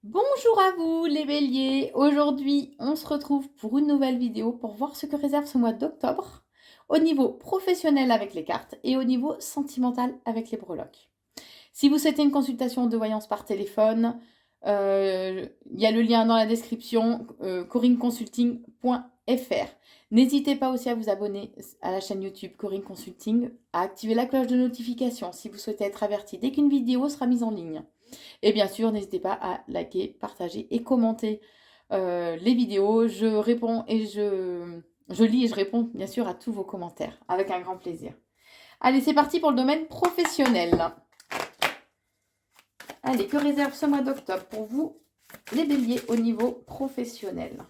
Bonjour à vous les béliers, aujourd'hui on se retrouve pour une nouvelle vidéo pour voir ce que réserve ce mois d'octobre au niveau professionnel avec les cartes et au niveau sentimental avec les breloques. Si vous souhaitez une consultation de voyance par téléphone, il y a le lien dans la description, corinneconsulting.fr. N'hésitez pas aussi à vous abonner à la chaîne YouTube Corinne Consulting, à activer la cloche de notification si vous souhaitez être averti dès qu'une vidéo sera mise en ligne. Et bien sûr, n'hésitez pas à liker, partager et commenter les vidéos. Je réponds et je lis et je réponds bien sûr à tous vos commentaires avec un grand plaisir. Allez, c'est parti pour le domaine professionnel. Allez, que réserve ce mois d'octobre pour vous, les béliers, au niveau professionnel?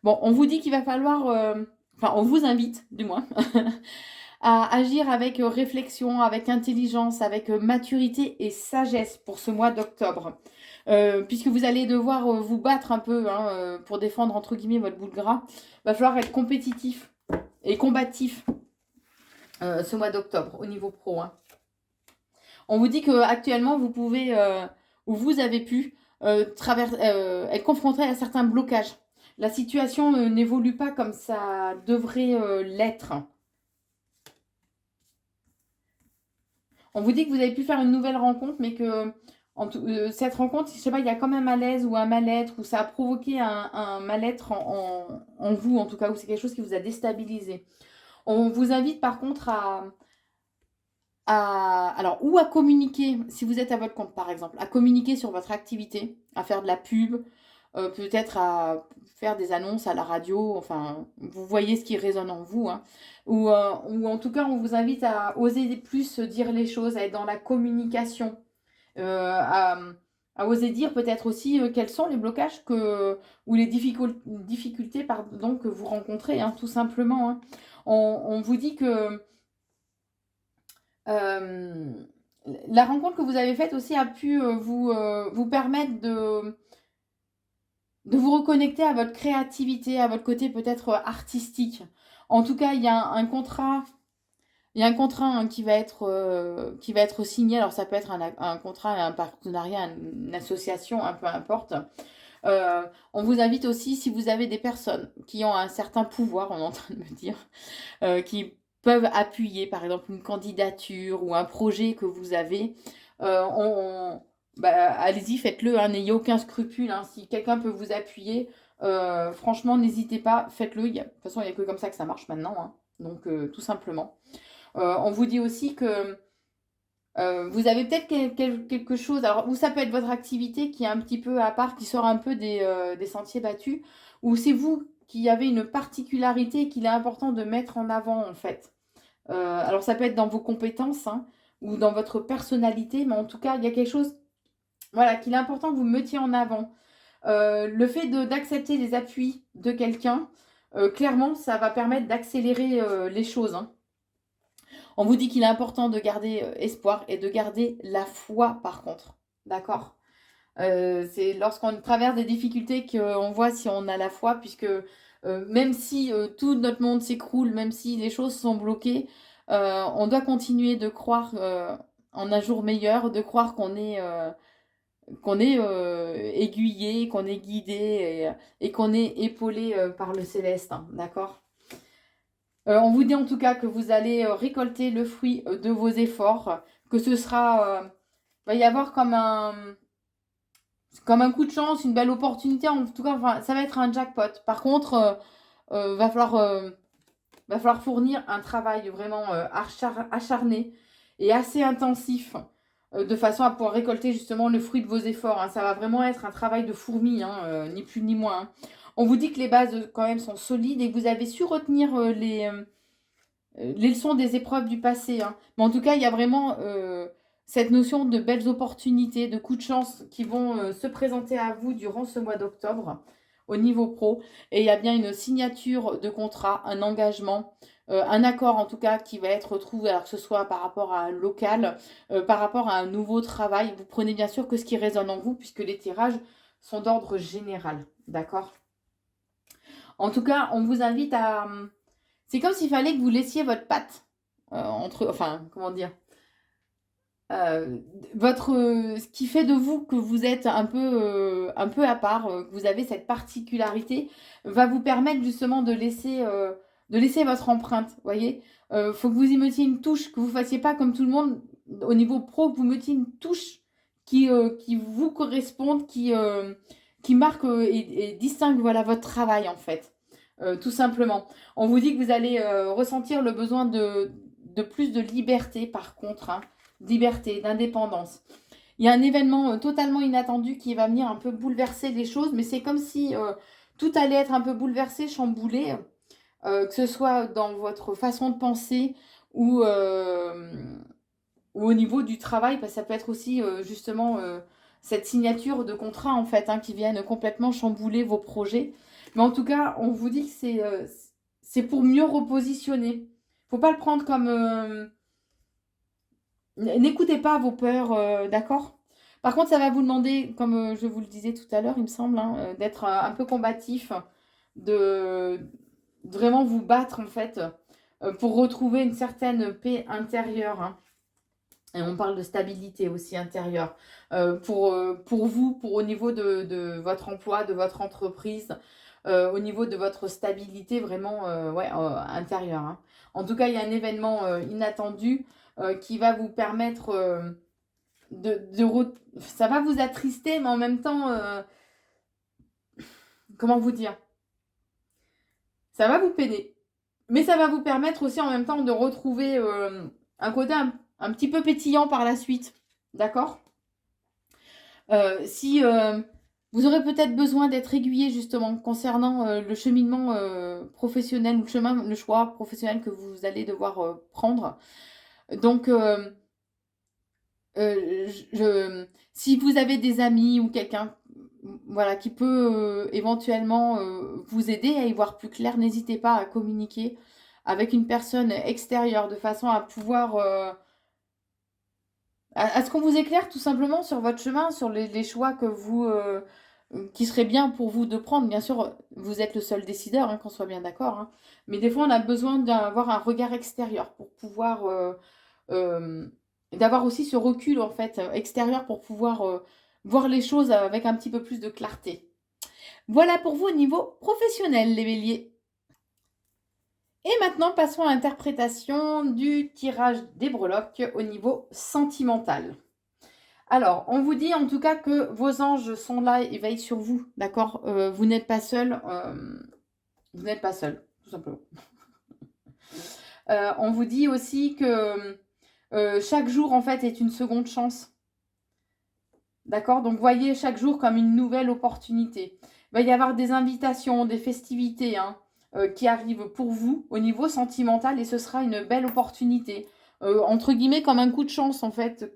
Bon, on vous dit qu'il va falloir... Enfin, on vous invite, du moins, à agir avec réflexion, avec intelligence, avec maturité et sagesse pour ce mois d'octobre. Puisque vous allez devoir vous battre un peu pour défendre, entre guillemets, votre bout de gras. Il va falloir être compétitif et combatif ce mois d'octobre au niveau pro. On vous dit qu'actuellement, vous pouvez, ou vous avez pu, être confronté à certains blocages. La situation n'évolue pas comme ça devrait l'être. On vous dit que vous avez pu faire une nouvelle rencontre, mais que cette rencontre, je sais pas, il y a comme un malaise ou un mal-être, ou ça a provoqué un mal-être en vous, en tout cas, ou c'est quelque chose qui vous a déstabilisé. On vous invite par contre alors, ou à communiquer, si vous êtes à votre compte par exemple, à communiquer sur votre activité, à faire de la pub, peut-être à faire des annonces à la radio, enfin, vous voyez ce qui résonne en vous, ou en tout cas, on vous invite à oser plus dire les choses, à être dans la communication, à, à oser dire peut-être aussi quels sont les blocages ou les difficultés pardon, que vous rencontrez, tout simplement. On vous dit que euh, la rencontre que vous avez faite aussi a pu vous permettre de vous reconnecter à votre créativité, à votre côté peut-être artistique. En tout cas, il y a un contrat, qui va être signé. Alors ça peut être un contrat, un partenariat, une association, peu importe. On vous invite aussi, si vous avez des personnes qui ont un certain pouvoir, on est en train de me dire, qui peuvent appuyer par exemple une candidature ou un projet que vous avez, allez-y, faites-le, n'ayez aucun scrupule. Si quelqu'un peut vous appuyer, franchement, n'hésitez pas, faites-le. De toute façon, il n'y a que comme ça que ça marche maintenant. Donc, tout simplement. On vous dit aussi que vous avez peut-être quelque chose, alors, ou ça peut être votre activité qui est un petit peu à part, qui sort un peu des sentiers battus, ou c'est vous qui avez une particularité qu'il est important de mettre en avant, en fait. Alors, ça peut être dans vos compétences, ou dans votre personnalité, mais en tout cas, il y a quelque chose, voilà, qu'il est important que vous mettiez en avant. Le fait d'accepter les appuis de quelqu'un, clairement, ça va permettre d'accélérer les choses. On vous dit qu'il est important de garder espoir et de garder la foi, par contre. D'accord? C'est lorsqu'on traverse des difficultés qu'on voit si on a la foi, puisque même si tout notre monde s'écroule, même si les choses sont bloquées, on doit continuer de croire en un jour meilleur, de croire qu'on est aiguillé, qu'on est guidé et qu'on est épaulé par le céleste. D'accord? On vous dit en tout cas que vous allez récolter le fruit de vos efforts, que ce sera, va y avoir comme un coup de chance, une belle opportunité. En tout cas, enfin, ça va être un jackpot. Par contre, va falloir fournir un travail vraiment acharné et assez intensif de façon à pouvoir récolter justement le fruit de vos efforts. Ça va vraiment être un travail de fourmi, ni plus ni moins. On vous dit que les bases quand même sont solides et que vous avez su retenir les leçons des épreuves du passé. Mais en tout cas, il y a vraiment cette notion de belles opportunités, de coups de chance qui vont se présenter à vous durant ce mois d'octobre au niveau pro. Et il y a bien une signature de contrat, un engagement, un accord en tout cas qui va être trouvé, alors que ce soit par rapport à un local, par rapport à un nouveau travail. Vous prenez bien sûr que ce qui résonne en vous, puisque les tirages sont d'ordre général. D'accord? En tout cas, on vous invite à... C'est comme s'il fallait que vous laissiez votre patte. enfin, comment dire, ce qui fait de vous que vous êtes un peu à part, que vous avez cette particularité, va vous permettre justement de laisser votre empreinte, vous voyez. Faut que vous y mettiez une touche, que vous fassiez pas comme tout le monde au niveau pro, que vous mettiez une touche qui vous corresponde, qui marque et distingue voilà, votre travail en fait. Tout simplement. On vous dit que vous allez ressentir le besoin de plus de liberté par contre, hein, liberté, d'indépendance. Il y a un événement totalement inattendu qui va venir un peu bouleverser les choses, mais c'est comme si tout allait être un peu bouleversé, chamboulé, que ce soit dans votre façon de penser ou au niveau du travail, parce que ça peut être aussi justement cette signature de contrat en fait, hein, qui viennent complètement chambouler vos projets. Mais en tout cas, on vous dit que c'est pour mieux repositionner. Faut pas le prendre comme n'écoutez pas vos peurs, d'accord? Par contre, ça va vous demander, comme je vous le disais tout à l'heure, il me semble, hein, d'être un peu combatif, de vraiment vous battre en fait, pour retrouver une certaine paix intérieure, hein. Et on parle de stabilité aussi intérieure. Pour vous, au niveau de votre emploi, de votre entreprise, au niveau de votre stabilité vraiment ouais, intérieure, hein. En tout cas, il y a un événement inattendu qui va vous permettre ça va vous attrister, mais en même temps, comment vous dire? Ça va vous peiner. Mais ça va vous permettre aussi en même temps de retrouver un côté un petit peu pétillant par la suite. D'accord? Si vous aurez peut-être besoin d'être aiguillé justement concernant le cheminement professionnel ou le choix professionnel que vous allez devoir prendre. Donc, si vous avez des amis ou quelqu'un voilà, qui peut éventuellement vous aider à y voir plus clair, n'hésitez pas à communiquer avec une personne extérieure de façon à pouvoir à ce qu'on vous éclaire tout simplement sur votre chemin, sur les choix que qui seraient bien pour vous de prendre. Bien sûr, vous êtes le seul décideur, hein, qu'on soit bien d'accord, hein. Mais des fois, on a besoin d'avoir un regard extérieur pour pouvoir, euh, d'avoir aussi ce recul en fait extérieur pour pouvoir voir les choses avec un petit peu plus de clarté. Voilà pour vous au niveau professionnel, les béliers. Et maintenant, passons à l'interprétation du tirage des breloques au niveau sentimental. Alors, on vous dit en tout cas que vos anges sont là et veillent sur vous, d'accord? Vous n'êtes pas seul, vous n'êtes pas seul, tout simplement. On vous dit aussi que chaque jour, en fait, est une seconde chance. D'accord? Donc, voyez chaque jour comme une nouvelle opportunité. Il va y avoir des invitations, des festivités, hein, qui arrivent pour vous au niveau sentimental et ce sera une belle opportunité. Entre guillemets, comme un coup de chance, en fait,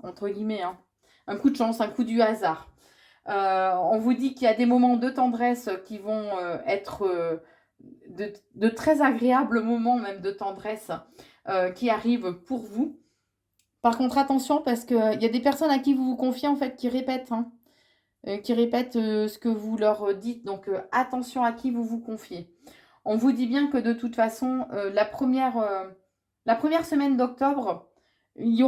entre guillemets, hein, un coup de chance, un coup du hasard. On vous dit qu'il y a des moments de tendresse qui vont être de très agréables moments, même de tendresse, qui arrivent pour vous. Par contre, attention, parce qu'il y a des personnes à qui vous vous confiez, en fait, qui répètent, hein, ce que vous leur dites. Donc, attention à qui vous vous confiez. On vous dit bien que de toute façon, la première semaine d'octobre, il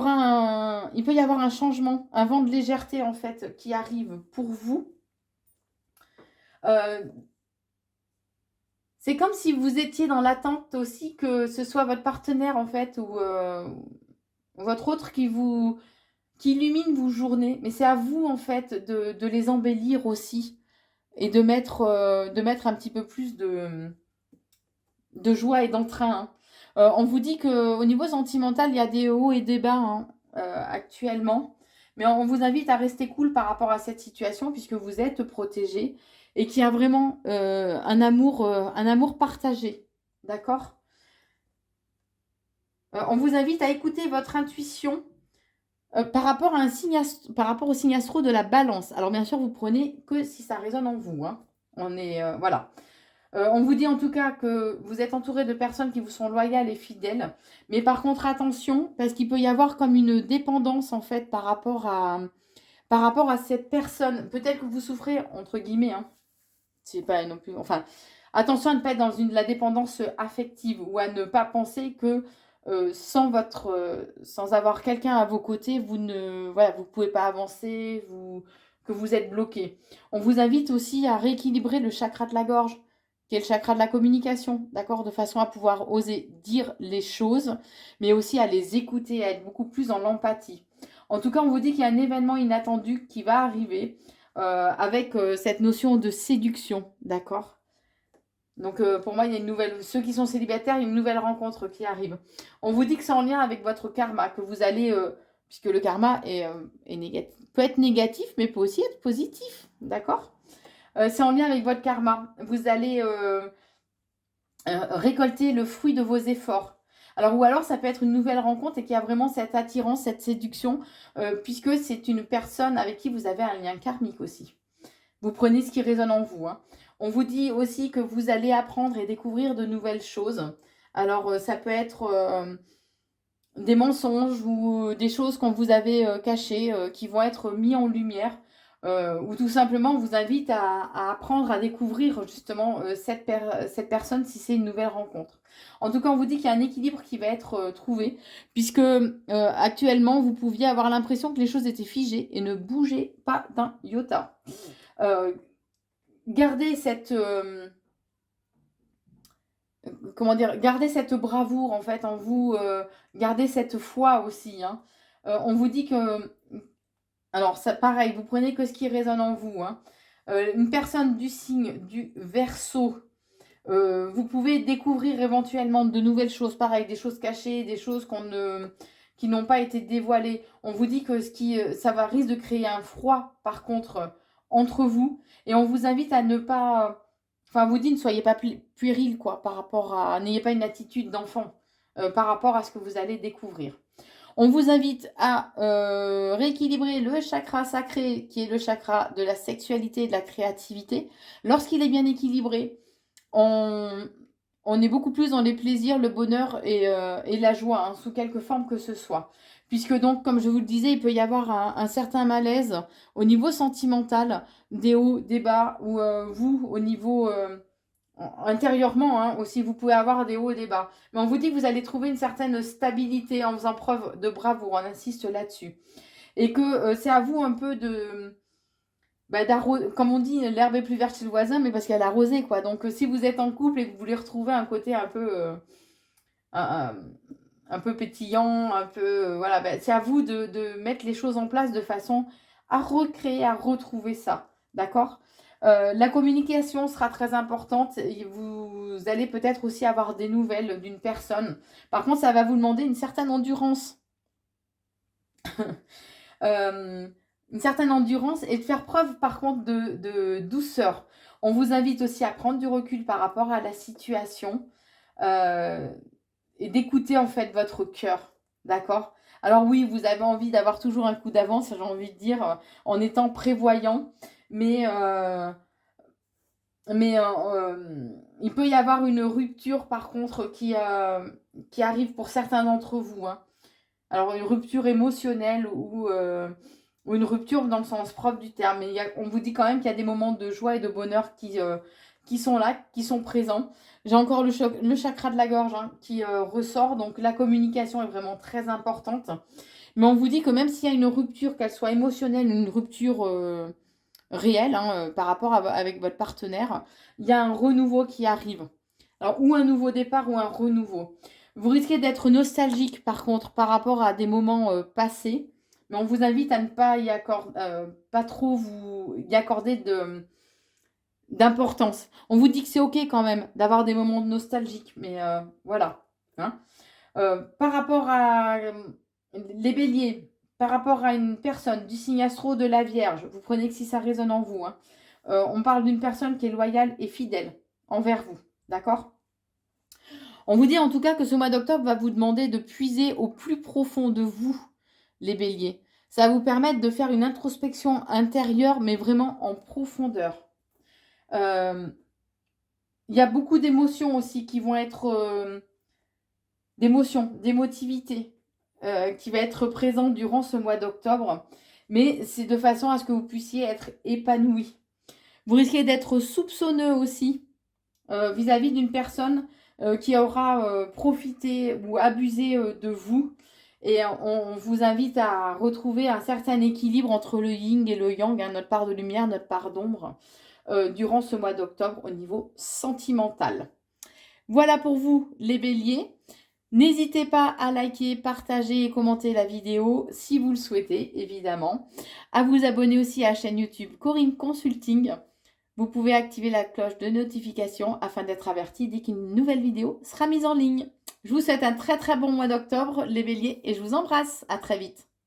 peut y avoir un changement, un vent de légèreté, en fait, qui arrive pour vous. C'est comme si vous étiez dans l'attente aussi que ce soit votre partenaire, en fait, ou votre autre qui illumine vos journées. Mais c'est à vous, en fait, de les embellir aussi et de mettre un petit peu plus de joie et d'entrain, hein. On vous dit qu'au niveau sentimental, il y a des hauts et des bas, hein, actuellement. Mais on vous invite à rester cool par rapport à cette situation puisque vous êtes protégé et qu'il y a vraiment un amour partagé. D'accord? On vous invite à écouter votre intuition par rapport au signe astro de la balance. Alors bien sûr, vous prenez que si ça résonne en vous, hein. Voilà. On vous dit en tout cas que vous êtes entouré de personnes qui vous sont loyales et fidèles. Mais par contre, attention, parce qu'il peut y avoir comme une dépendance en fait par rapport à cette personne. Peut-être que vous souffrez, entre guillemets, hein. C'est pas non plus. Enfin, attention à ne pas être dans la dépendance affective ou à ne pas penser que sans avoir quelqu'un à vos côtés, vous ne voilà, vous pouvez pas avancer, que vous êtes bloqué. On vous invite aussi à rééquilibrer le chakra de la gorge, qui est le chakra de la communication, d'accord? De façon à pouvoir oser dire les choses, mais aussi à les écouter, à être beaucoup plus dans l'empathie. En tout cas, on vous dit qu'il y a un événement inattendu qui va arriver avec cette notion de séduction, d'accord? Donc pour moi, il y a une nouvelle. Ceux qui sont célibataires, il y a une nouvelle rencontre qui arrive. On vous dit que c'est en lien avec votre karma, que vous allez, puisque le karma est négatif, peut être négatif, mais peut aussi être positif, d'accord? C'est en lien avec votre karma. Vous allez récolter le fruit de vos efforts. Alors, ou alors, ça peut être une nouvelle rencontre et qu'il y a vraiment cette attirance, cette séduction, puisque c'est une personne avec qui vous avez un lien karmique aussi. Vous prenez ce qui résonne en vous, hein. On vous dit aussi que vous allez apprendre et découvrir de nouvelles choses. Alors, ça peut être des mensonges ou des choses qu'on vous avait cachées qui vont être mis en lumière. Ou tout simplement, on vous invite à apprendre à découvrir justement cette personne si c'est une nouvelle rencontre. En tout cas, on vous dit qu'il y a un équilibre qui va être trouvé, puisque actuellement, vous pouviez avoir l'impression que les choses étaient figées et ne bougeaient pas d'un iota. Gardez cette comment dire, gardez cette bravoure en fait en vous, gardez cette foi aussi, hein. On vous dit que, alors ça pareil, vous prenez que ce qui résonne en vous, hein. Une personne du signe du Verseau, vous pouvez découvrir éventuellement de nouvelles choses, pareil, des choses cachées, des choses qui n'ont pas été dévoilées. On vous dit que ça va risque de créer un froid par contre entre vous, et on vous invite à ne pas. Enfin, on vous dit ne soyez pas puéril, quoi, par rapport à. N'ayez pas une attitude d'enfant par rapport à ce que vous allez découvrir. On vous invite à rééquilibrer le chakra sacré, qui est le chakra de la sexualité et de la créativité. Lorsqu'il est bien équilibré, on est beaucoup plus dans les plaisirs, le bonheur et la joie, hein, sous quelque forme que ce soit. Puisque donc, comme je vous le disais, il peut y avoir un certain malaise au niveau sentimental, des hauts, des bas, ou vous, au niveau intérieurement, hein, aussi, vous pouvez avoir des hauts et des bas. Mais on vous dit que vous allez trouver une certaine stabilité en faisant preuve de bravoure, on insiste là-dessus. Et que c'est à vous un peu de comme on dit, l'herbe est plus verte chez le voisin, mais parce qu'elle a arrosé, quoi. Donc, si vous êtes en couple et que vous voulez retrouver un côté un, un peu pétillant, un peu, voilà, c'est à vous de mettre les choses en place de façon à recréer, à retrouver ça, d'accord? La communication sera très importante. Vous allez peut-être aussi avoir des nouvelles d'une personne. Par contre, ça va vous demander une certaine endurance. Une certaine endurance et de faire preuve par contre de douceur. On vous invite aussi à prendre du recul par rapport à la situation et d'écouter en fait votre cœur, d'accord? Alors oui, vous avez envie d'avoir toujours un coup d'avance, j'ai envie de dire, en étant prévoyant, mais, il peut y avoir une rupture par contre qui arrive pour certains d'entre vous, hein. Alors une rupture émotionnelle ou une rupture dans le sens propre du terme. Mais on vous dit quand même qu'il y a des moments de joie et de bonheur qui sont là, qui sont présents. J'ai encore le chakra de la gorge, hein, qui ressort, donc la communication est vraiment très importante. Mais on vous dit que même s'il y a une rupture, qu'elle soit émotionnelle ou une rupture réelle, hein, par rapport avec votre partenaire, il y a un renouveau qui arrive. Alors, ou un nouveau départ ou un renouveau. Vous risquez d'être nostalgique par contre par rapport à des moments passés, mais on vous invite à ne pas pas trop vous y accorder d'importance. On vous dit que c'est ok quand même d'avoir des moments nostalgiques, mais voilà, hein. Par rapport à les béliers, par rapport à une personne du signe astro de la Vierge, vous prenez que si ça résonne en vous, hein. On parle d'une personne qui est loyale et fidèle envers vous, d'accord? On vous dit en tout cas que ce mois d'octobre va vous demander de puiser au plus profond de vous, les béliers. Ça va vous permettre de faire une introspection intérieure, mais vraiment en profondeur. Il y a beaucoup d'émotions aussi qui vont être... d'émotions, d'émotivité qui va être présente durant ce mois d'octobre. Mais c'est de façon à ce que vous puissiez être épanoui. Vous risquez d'être soupçonneux aussi vis-à-vis d'une personne qui aura profité ou abusé de vous. Et on vous invite à retrouver un certain équilibre entre le yin et le yang, hein, notre part de lumière, notre part d'ombre, durant ce mois d'octobre au niveau sentimental. Voilà pour vous les béliers. N'hésitez pas à liker, partager et commenter la vidéo si vous le souhaitez, évidemment. À vous abonner aussi à la chaîne YouTube Corinne Consulting. Vous pouvez activer la cloche de notification afin d'être averti dès qu'une nouvelle vidéo sera mise en ligne. Je vous souhaite un très très bon mois d'octobre, les béliers, et je vous embrasse. À très vite.